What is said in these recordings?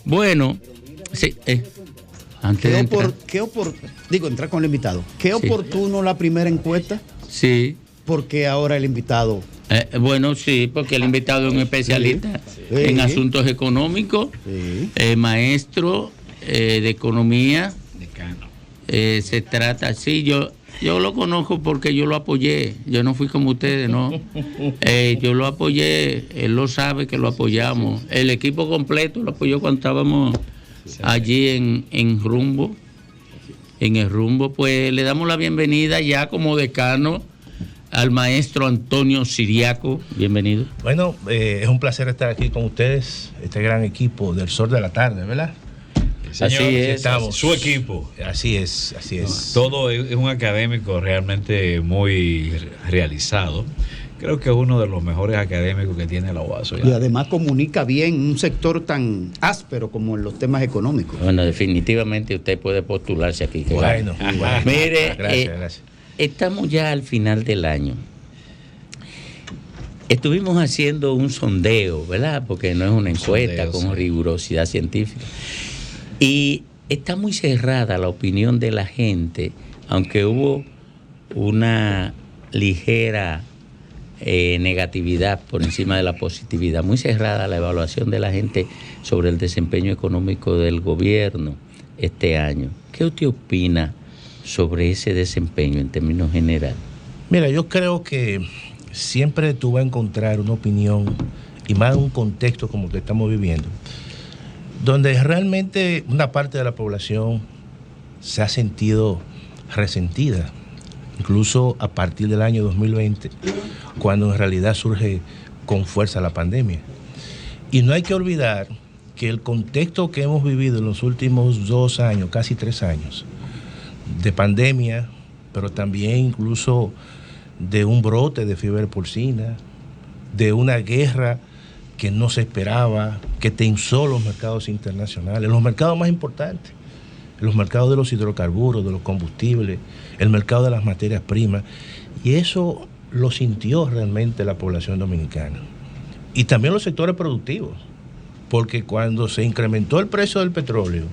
Bueno, sí, antes de entrar. Entrar con el invitado. ¿Qué oportuno la primera encuesta? Sí. Porque ahora el invitado... Bueno, sí, porque el invitado es un especialista en asuntos económicos, maestro de economía. Se trata, sí, yo lo conozco porque yo lo apoyé, yo no fui como ustedes, no. Yo lo apoyé, él lo sabe que lo apoyamos. El equipo completo lo apoyó cuando estábamos allí en Rumbo. En el Rumbo, pues le damos la bienvenida ya como decano al maestro Antonio Siriaco. Bienvenido. Bueno, es un placer estar aquí con ustedes, este gran equipo del Sol de la Tarde, ¿verdad? Señor, así es. estamos. Su equipo. Así es. Todo es un académico realmente muy realizado. Creo que es uno de los mejores académicos que tiene la UASO. Y además comunica bien un sector tan áspero como en los temas económicos. Bueno, definitivamente usted puede postularse aquí. Bueno. Mire, gracias. Estamos ya al final del año. Estuvimos haciendo un sondeo, ¿verdad? Porque no es una encuesta con rigurosidad científica. Y está muy cerrada la opinión de la gente, aunque hubo una ligera negatividad por encima de la positividad. Muy cerrada la evaluación de la gente sobre el desempeño económico del gobierno este año. ¿Qué usted opina sobre ese desempeño en términos generales? Mira, yo creo que siempre tú vas a encontrar una opinión, y más en un contexto como el que estamos viviendo, donde realmente una parte de la población se ha sentido resentida, incluso a partir del año 2020, cuando en realidad surge con fuerza la pandemia. Y no hay que olvidar que el contexto que hemos vivido en los últimos 2 años, casi 3 años, de pandemia, pero también incluso de un brote de fiebre porcina, de una guerra que no se esperaba, que tensó los mercados internacionales, los mercados más importantes, los mercados de los hidrocarburos, de los combustibles, el mercado de las materias primas, y eso lo sintió realmente la población dominicana. Y también los sectores productivos, porque cuando se incrementó el precio del petróleo,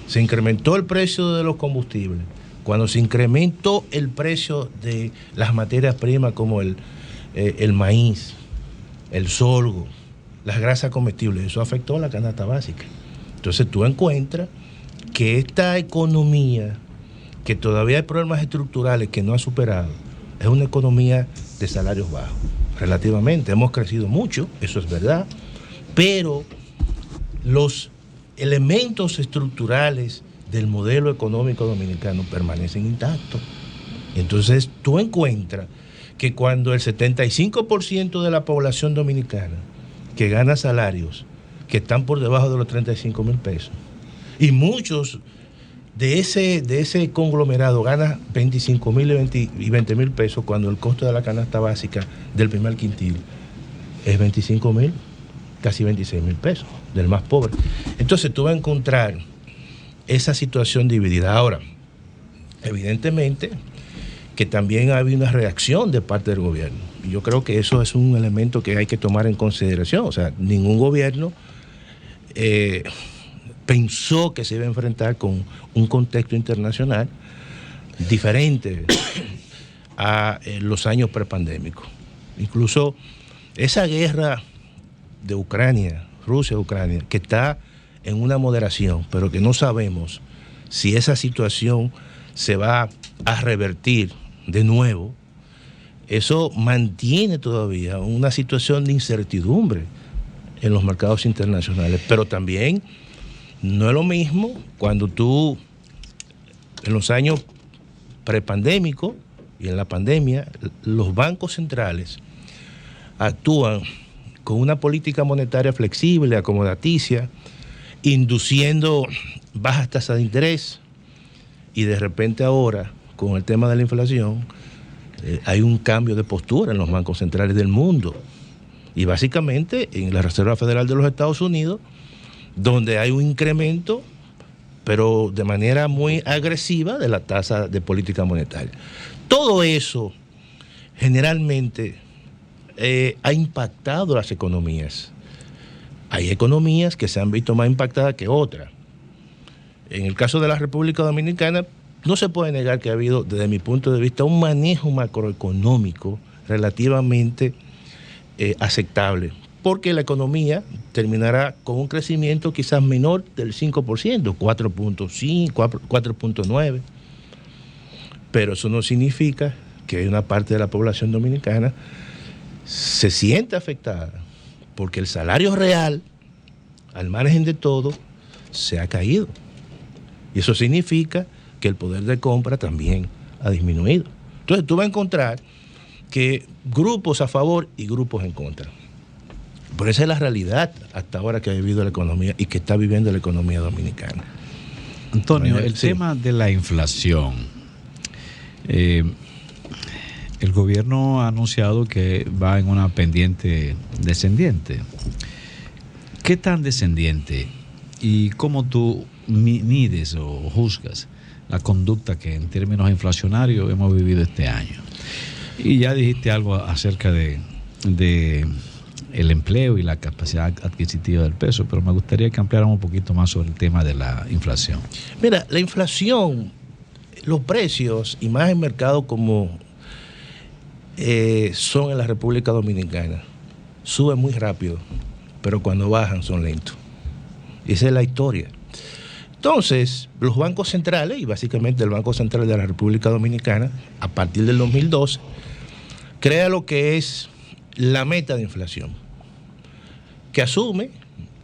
se incrementó el precio de los combustibles, cuando se incrementó el precio de las materias primas como el maíz, el sorgo, las grasas comestibles, eso afectó a la canasta básica. Entonces tú encuentras que esta economía, que todavía hay problemas estructurales que no ha superado, es una economía de salarios bajos. Relativamente, hemos crecido mucho, eso es verdad, pero los elementos estructurales del modelo económico dominicano permanecen intactos. Entonces tú encuentras que cuando el 75% de la población dominicana que gana salarios que están por debajo de los 35,000 pesos, y muchos de ese conglomerado gana 25,000 y 20,000 pesos, cuando el costo de la canasta básica del primer quintil es 25,000, casi 26,000 pesos, del más pobre. Entonces tú vas a encontrar esa situación dividida. Ahora, evidentemente que también ha habido una reacción de parte del gobierno. Y yo creo que eso es un elemento que hay que tomar en consideración. O sea, ningún gobierno pensó que se iba a enfrentar con un contexto internacional diferente a los años prepandémicos. Incluso esa guerra de Ucrania, Rusia-Ucrania, que está en una moderación, pero que no sabemos si esa situación se va a revertir de nuevo, eso mantiene todavía una situación de incertidumbre en los mercados internacionales. Pero también no es lo mismo cuando tú, en los años prepandémicos y en la pandemia, los bancos centrales actúan con una política monetaria flexible, acomodaticia, induciendo bajas tasas de interés, y de repente ahora, con el tema de la inflación, hay un cambio de postura en los bancos centrales del mundo, y básicamente en la Reserva Federal de los Estados Unidos, donde hay un incremento, pero de manera muy agresiva, de la tasa de política monetaria. Todo eso generalmente ha impactado las economías. Hay economías que se han visto más impactadas que otras. En el caso de la República Dominicana, no se puede negar que ha habido, desde mi punto de vista, un manejo macroeconómico relativamente aceptable, porque la economía terminará con un crecimiento quizás menor del 5%, 4.5, 4.9%, pero eso no significa que hay una parte de la población dominicana se siente afectada, porque el salario real, al margen de todo, se ha caído. Y eso significa que el poder de compra también ha disminuido. Entonces tú vas a encontrar que grupos a favor y grupos en contra. Pero esa es la realidad hasta ahora que ha vivido la economía y que está viviendo la economía dominicana. Antonio, el tema de la inflación. El gobierno ha anunciado que va en una pendiente descendiente. ¿Qué tan descendiente y cómo tú mides o juzgas la conducta que en términos inflacionarios hemos vivido este año? Y ya dijiste algo acerca de el empleo y la capacidad adquisitiva del peso, pero me gustaría que ampliáramos un poquito más sobre el tema de la inflación. Mira, la inflación, los precios y más en mercados como son en la República Dominicana, suben muy rápido, pero cuando bajan son lentos. Y esa es la historia. Entonces, los bancos centrales, y básicamente el Banco Central de la República Dominicana, a partir del 2012, crea lo que es la meta de inflación, que asume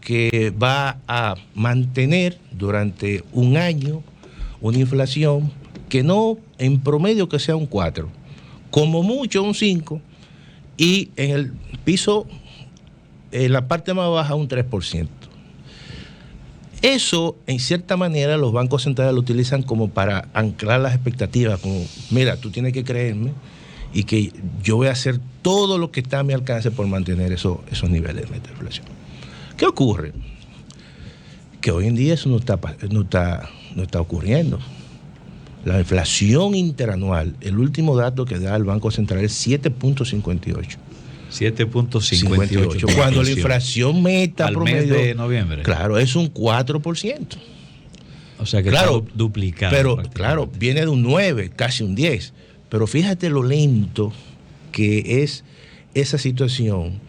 que va a mantener durante un año una inflación que no en promedio que sea un 4%, como mucho un 5%, y en el piso, en la parte más baja, un 3%. Eso, en cierta manera, los bancos centrales lo utilizan como para anclar las expectativas, como, mira, tú tienes que creerme y que yo voy a hacer todo lo que está a mi alcance por mantener esos niveles de inflación. ¿Qué ocurre? Que hoy en día eso no está ocurriendo. La inflación interanual, el último dato que da el Banco Central es 7.58. 7.58. Cuando la inflación meta al promedio, mes de noviembre. Claro, es un 4%. O sea que claro, está duplicado. Pero claro, viene de un 9, casi un 10. Pero fíjate lo lento que es esa situación.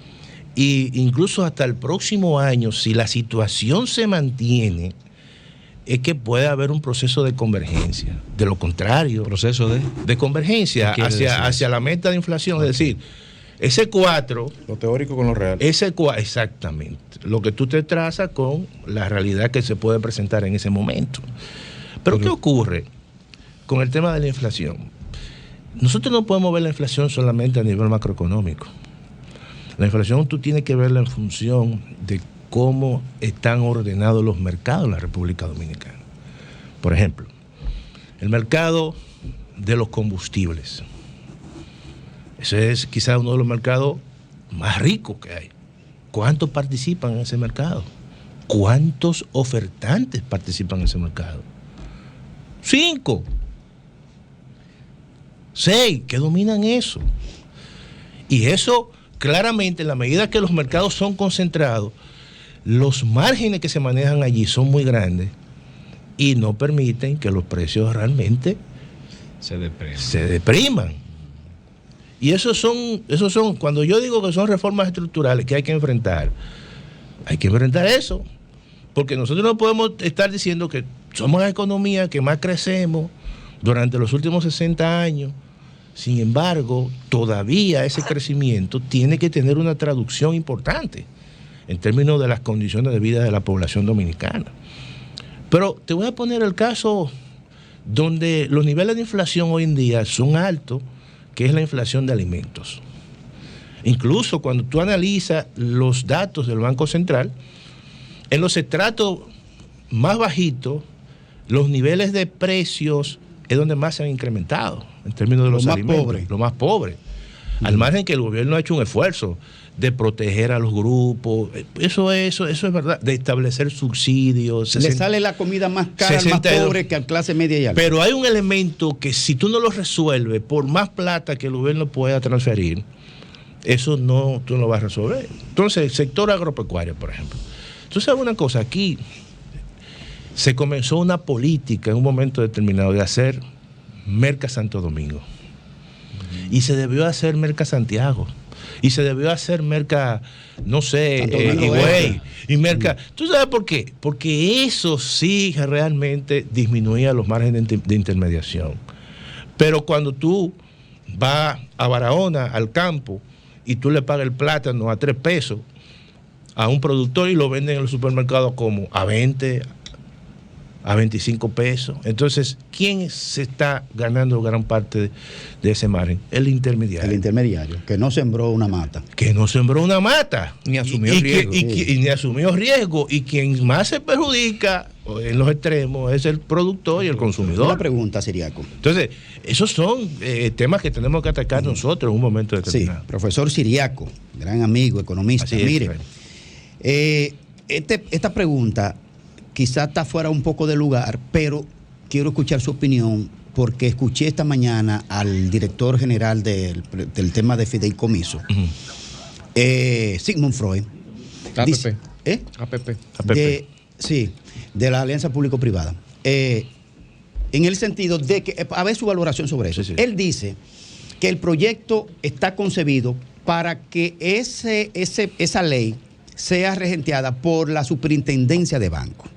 Y incluso hasta el próximo año, si la situación se mantiene, es que puede haber un proceso de convergencia. De lo contrario, proceso de convergencia hacia la meta de inflación. Okay. Es decir, ese 4... Lo teórico con lo real. Exactamente. Lo que tú te trazas con la realidad que se puede presentar en ese momento. Pero ¿qué ocurre con el tema de la inflación? Nosotros no podemos ver la inflación solamente a nivel macroeconómico. La inflación tú tienes que verla en función de cómo están ordenados los mercados en la República Dominicana. Por ejemplo, el mercado de los combustibles. Ese es quizás uno de los mercados más ricos que hay. ¿Cuántos participan en ese mercado? ¿Cuántos ofertantes participan en ese mercado? 5, 6 que dominan eso. Y eso, claramente, en la medida que los mercados son concentrados, los márgenes que se manejan allí son muy grandes y no permiten que los precios realmente se depriman. Y esos son, cuando yo digo que son reformas estructurales que hay que enfrentar eso, porque nosotros no podemos estar diciendo que somos la economía que más crecemos durante los últimos 60 años. Sin embargo, todavía ese crecimiento tiene que tener una traducción importante en términos de las condiciones de vida de la población dominicana. Pero te voy a poner el caso donde los niveles de inflación hoy en día son altos, que es la inflación de alimentos. Incluso cuando tú analizas los datos del Banco Central, en los estratos más bajitos, los niveles de precios es donde más se han incrementado en términos de los alimentos. Lo más pobre. Al margen que el gobierno ha hecho un esfuerzo de proteger a los grupos. Eso es verdad, de establecer subsidios. Le sale la comida más cara al más pobre que a clase media y alta. Pero hay un elemento que si tú no lo resuelves, por más plata que el gobierno pueda transferir, eso no, tú no lo vas a resolver. Entonces, el sector agropecuario, por ejemplo. Tú sabes una cosa, aquí se comenzó una política en un momento determinado de hacer Merca Santo Domingo. Y se debió hacer Merca Santiago. Y se debió hacer Merca, no sé, Higüey. Y Merca. ¿Tú sabes por qué? Porque eso sí realmente disminuía los márgenes de intermediación. Pero cuando tú vas a Barahona, al campo, y tú le pagas el plátano a 3 pesos a un productor y lo venden en el supermercado como a 20, a 25 pesos. Entonces, ¿quién se está ganando gran parte de ese margen? El intermediario. El intermediario, que no sembró una mata. Que no sembró una mata. Ni asumió riesgo. Y ni asumió riesgo. Y quien más se perjudica en los extremos es el productor y el consumidor. Una pregunta, Siriaco. Entonces, esos son temas que tenemos que atacar nosotros en un momento determinado. Sí, profesor Siriaco, gran amigo, economista. Así es, mire, esta pregunta quizá está fuera un poco de lugar, pero quiero escuchar su opinión porque escuché esta mañana al director general del tema de fideicomiso, Sigmund Freud. APP. APP. Sí, de la Alianza Público-Privada. En el sentido de que, a ver su valoración sobre eso. Sí. Él dice que el proyecto está concebido para que esa ley sea regenteada por la superintendencia de bancos.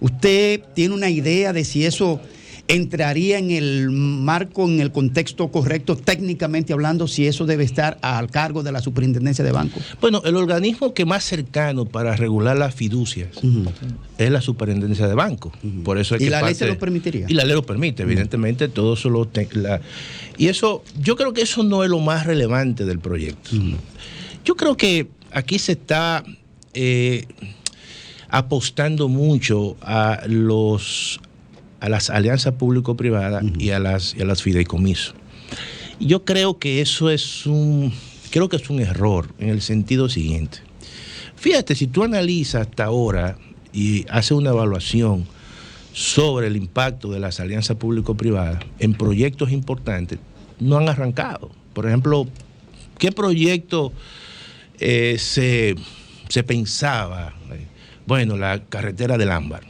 ¿Usted tiene una idea de si eso entraría en el marco, en el contexto correcto, técnicamente hablando, si eso debe estar al cargo de la superintendencia de bancos? Bueno, el organismo que más cercano para regular las fiducias es la superintendencia de bancos. Por eso es ¿Y la ley se lo permitiría? Y la ley lo permite, evidentemente, todo solo y eso, yo creo que eso no es lo más relevante del proyecto. Yo creo que aquí se está apostando mucho a las alianzas público-privadas y a las fideicomisos. Yo creo que eso es un error en el sentido siguiente. Fíjate, si tú analizas hasta ahora y haces una evaluación sobre el impacto de las alianzas público-privadas en proyectos importantes, no han arrancado. Por ejemplo, ¿qué proyecto se pensaba? Bueno, la carretera del Ámbar.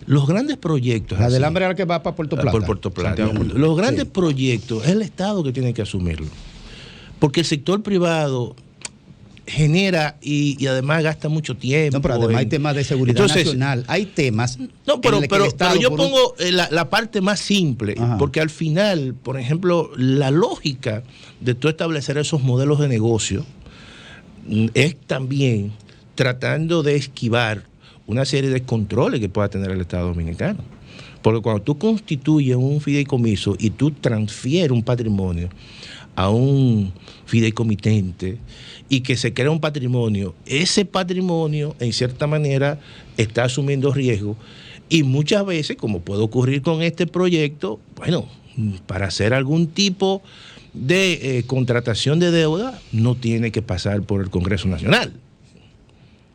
Los grandes proyectos... La del Ámbar era la que va para Puerto Plata. Por Puerto Plata. Los grandes proyectos es el Estado que tiene que asumirlo. Porque el sector privado genera y además gasta mucho tiempo. No, pero además hay temas de seguridad nacional. Hay temas... No, pero yo pongo la parte más simple. Porque al final, por ejemplo, la lógica de tú establecer esos modelos de negocio es también tratando de esquivar una serie de controles que pueda tener el Estado Dominicano. Porque cuando tú constituyes un fideicomiso y tú transfieres un patrimonio a un fideicomitente y que se crea un patrimonio, ese patrimonio en cierta manera está asumiendo riesgo y muchas veces, como puede ocurrir con este proyecto, bueno, para hacer algún tipo de contratación de deuda no tiene que pasar por el Congreso Nacional.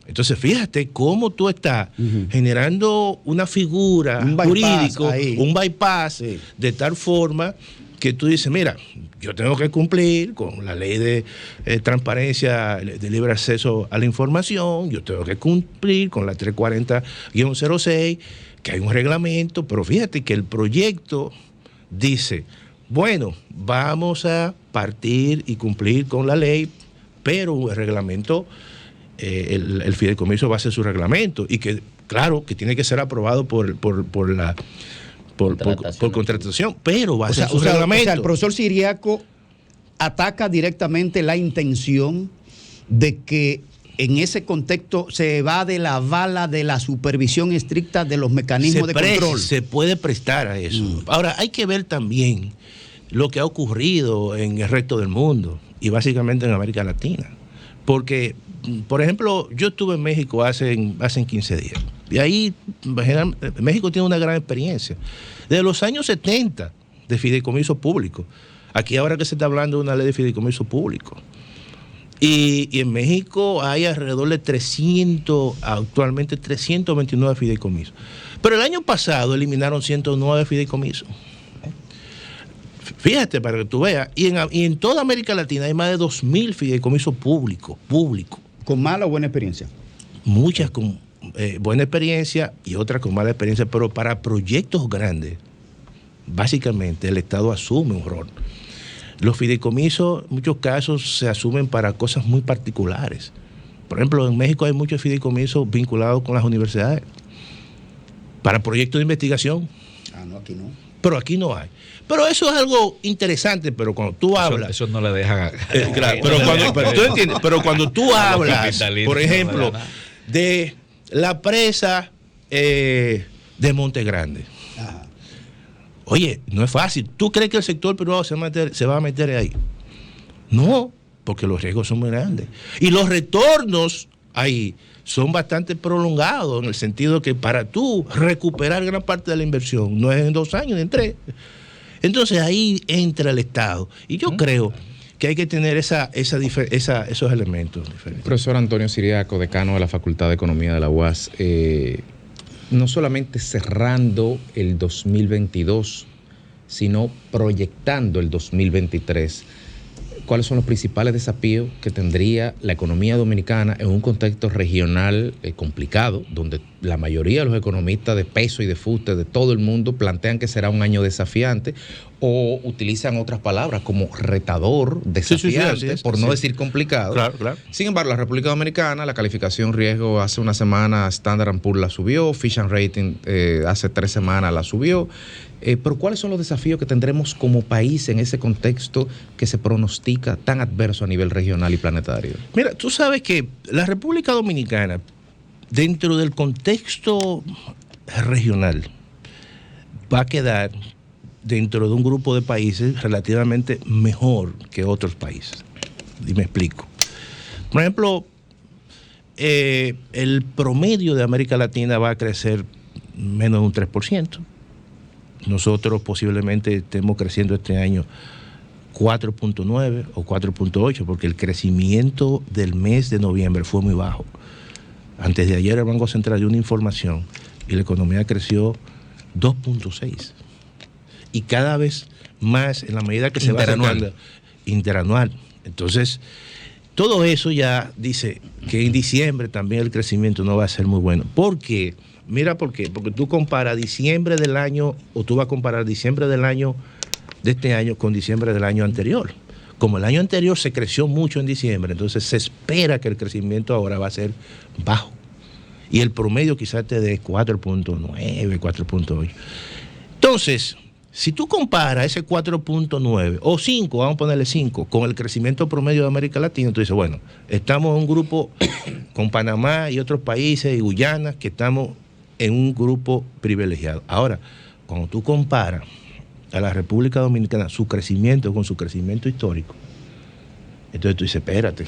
Entonces, fíjate cómo tú estás generando una figura jurídica, un bypass, de tal forma que tú dices, mira, yo tengo que cumplir con la ley de transparencia, de libre acceso a la información, yo tengo que cumplir con la 340-06, que hay un reglamento, pero fíjate que el proyecto dice, bueno, vamos a partir y cumplir con la ley, pero el reglamento... el fideicomiso va a hacer su reglamento y que, claro, que tiene que ser aprobado por contratación, pero va a ser su reglamento. O sea, el profesor Siriaco ataca directamente la intención de que en ese contexto se evade la bala de la supervisión estricta de los mecanismos de control. Se puede prestar a eso. Ahora, hay que ver también lo que ha ocurrido en el resto del mundo y básicamente en América Latina. Porque, por ejemplo, yo estuve en México hace 15 días. Y ahí México tiene una gran experiencia. Desde los años 70 de fideicomiso público. Aquí ahora que se está hablando de una ley de fideicomiso público. Y en México hay alrededor de actualmente 329 fideicomisos. Pero el año pasado eliminaron 109 fideicomisos. Fíjate, para que tú veas, y en toda América Latina hay más de 2.000 fideicomisos públicos. ¿Con mala o buena experiencia? Muchas con buena experiencia y otras con mala experiencia, pero para proyectos grandes, básicamente el Estado asume un rol. Los fideicomisos, en muchos casos, se asumen para cosas muy particulares. Por ejemplo, en México hay muchos fideicomisos vinculados con las universidades para proyectos de investigación. No, aquí no. Pero aquí no hay. Pero eso es algo interesante, pero cuando tú hablas... Eso no le deja... claro, tú entiendes, pero cuando tú hablas, por ejemplo, de la presa de Monte Grande. Ajá. Oye, no es fácil. ¿Tú crees que el sector privado se va a meter ahí? No, porque los riesgos son muy grandes. Y los retornos ahí son bastante prolongados, en el sentido que para tú recuperar gran parte de la inversión, no es en 2 años, en 3. Entonces ahí entra el Estado. Y yo creo que hay que tener esos elementos diferentes. Profesor Antonio Siriaco, decano de la Facultad de Economía de la UAS, no solamente cerrando el 2022, sino proyectando el 2023, ¿cuáles son los principales desafíos que tendría la economía dominicana en un contexto regional complicado, donde la mayoría de los economistas de peso y de fuste de todo el mundo plantean que será un año desafiante o utilizan otras palabras como retador, desafiante, por no decir complicado? Claro. Sin embargo, la República Dominicana, la calificación riesgo hace una semana Standard & Poor's la subió, Fitch & Rating hace 3 semanas la subió. Pero ¿cuáles son los desafíos que tendremos como país en ese contexto que se pronostica tan adverso a nivel regional y planetario? Mira, tú sabes que la República Dominicana, dentro del contexto regional, va a quedar dentro de un grupo de países relativamente mejor que otros países. Y me explico. Por ejemplo, el promedio de América Latina va a crecer menos de un 3%. Nosotros posiblemente estemos creciendo este año 4.9 o 4.8, porque el crecimiento del mes de noviembre fue muy bajo. Antes de ayer el Banco Central dio una información y la economía creció 2.6. Y cada vez más en la medida que se va acercando interanual. Entonces, todo eso ya dice que en diciembre también el crecimiento no va a ser muy bueno. ¿Por qué? Mira por qué. Porque tú comparas diciembre del año, o tú vas a comparar diciembre del año de este año con diciembre del año anterior. Como el año anterior se creció mucho en diciembre, entonces se espera que el crecimiento ahora va a ser bajo. Y el promedio quizás te dé 4.9, 4.8. Entonces, si tú comparas ese 4.9 o 5, vamos a ponerle 5, con el crecimiento promedio de América Latina, tú dices, bueno, estamos en un grupo con Panamá y otros países y Guyana, que estamos en un grupo privilegiado. Ahora, cuando tú comparas a la República Dominicana, su crecimiento con su crecimiento histórico, entonces tú dices, espérate,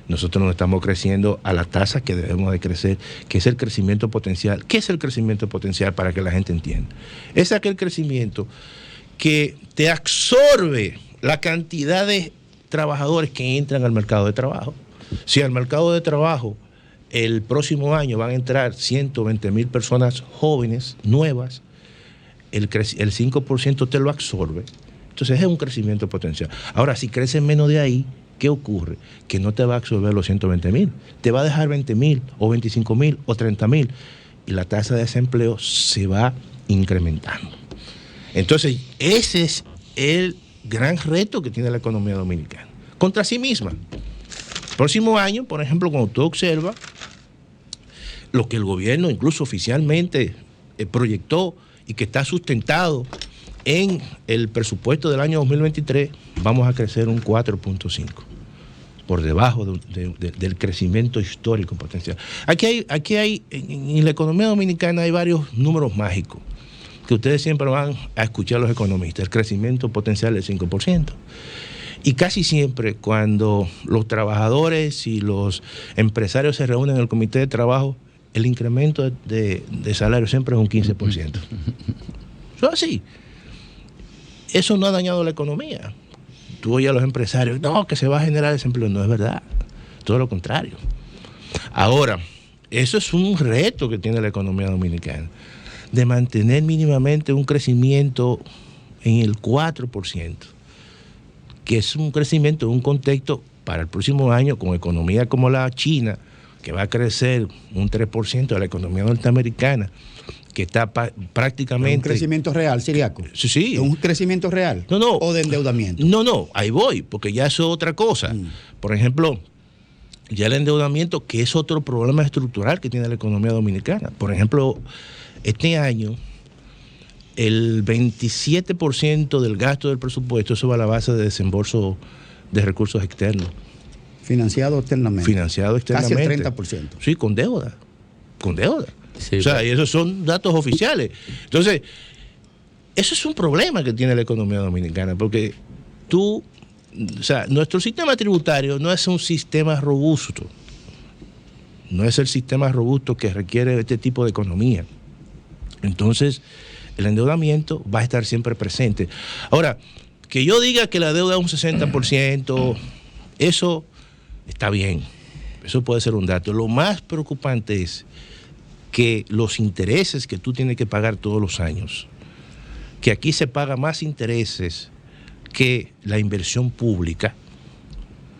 nosotros no estamos creciendo a la tasa que debemos de crecer, que es el crecimiento potencial. ¿Qué es el crecimiento potencial para que la gente entienda? Es aquel crecimiento que te absorbe la cantidad de trabajadores que entran al mercado de trabajo. Si al mercado de trabajo el próximo año van a entrar 120,000 personas jóvenes, nuevas, el 5% te lo absorbe. Entonces es un crecimiento potencial. Ahora, si crece menos de ahí, ¿qué ocurre? Que no te va a absorber los 120,000. Te va a dejar 20,000 o 25,000 o 30,000 y la tasa de desempleo se va incrementando. Entonces, ese es el gran reto que tiene la economía dominicana. Contra sí misma. Próximo año, por ejemplo, cuando tú observas lo que el gobierno incluso oficialmente proyectó y que está sustentado en el presupuesto del año 2023, vamos a crecer un 4.5, por debajo del crecimiento histórico potencial. Aquí hay en la economía dominicana hay varios números mágicos que ustedes siempre van a escuchar a los economistas. El crecimiento potencial del 5%. Y casi siempre cuando los trabajadores y los empresarios se reúnen en el comité de trabajo, el incremento de salario siempre es un 15%. Eso es así. Eso no ha dañado la economía. tú oyes a los empresarios, no, que se va a generar desempleo. No es verdad, todo lo contrario. Ahora, eso es un reto que tiene la economía dominicana, de mantener mínimamente un crecimiento en el 4%, que es un crecimiento en un contexto para el próximo año con economía como la China, que va a crecer un 3% de la economía norteamericana, que está prácticamente... ¿Un crecimiento real, Ciriaco? Sí. ¿Un crecimiento real? No. ¿O de endeudamiento? No, ahí voy, porque ya eso es otra cosa. Por ejemplo, ya el endeudamiento, que es otro problema estructural que tiene la economía dominicana. Por ejemplo, este año, el 27% del gasto del presupuesto, eso va a la base de desembolso de recursos externos. Financiado externamente. Casi el 30%. Sí, con deuda. Sí, o sea, y esos son datos oficiales. Entonces, eso es un problema que tiene la economía dominicana, porque nuestro sistema tributario no es un sistema robusto. No es el sistema robusto que requiere este tipo de economía. Entonces, el endeudamiento va a estar siempre presente. Ahora, que yo diga que la deuda es un 60%, eso está bien. Eso puede ser un dato. Lo más preocupante es que los intereses que tú tienes que pagar todos los años, que aquí se paga más intereses que la inversión pública.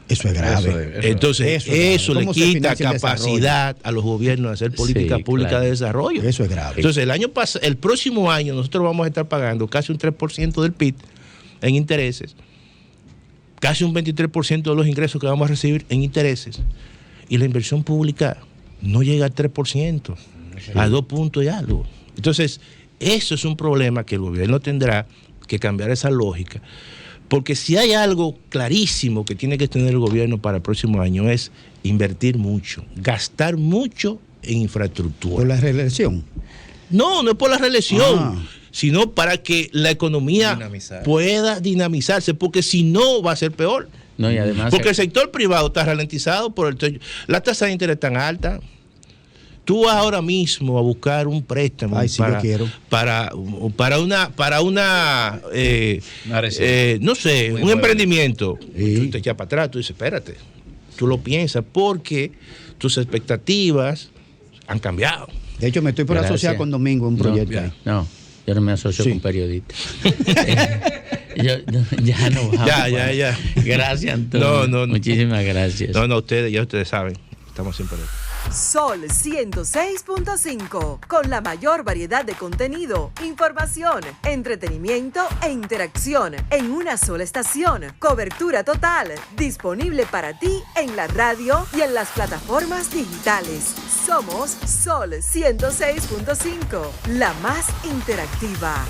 Eso es grave. Entonces, eso le quita capacidad a los gobiernos de hacer política pública de desarrollo. Eso es grave. Entonces, el próximo año nosotros vamos a estar pagando casi un 3% del PIB en intereses, casi un 23% de los ingresos que vamos a recibir en intereses, y la inversión pública no llega al 3%, a 2 puntos y algo. Entonces, eso es un problema que el gobierno tendrá que cambiar esa lógica, porque si hay algo clarísimo que tiene que tener el gobierno para el próximo año es invertir mucho, gastar mucho en infraestructura. ¿Por la reelección? No es por la reelección, sino para que la economía pueda dinamizarse, porque si no va a ser peor. No, y además porque el sector privado está ralentizado por la tasa de interés tan alta. Tú vas ahora mismo a buscar un préstamo para una no sé, un emprendimiento. Tú te echas para atrás, tú dices, espérate. Tú lo piensas porque tus expectativas han cambiado. De hecho, me estoy por asociar con Domingo en un proyecto. Yo no me asocio con periodistas. Ya no vamos. Ya. Gracias, Antonio. No. Muchísimas gracias. No, ustedes saben. Estamos siempre. Sol 106.5, con la mayor variedad de contenido, información, entretenimiento e interacción en una sola estación. Cobertura total, disponible para ti en la radio y en las plataformas digitales. Somos Sol 106.5, la más interactiva.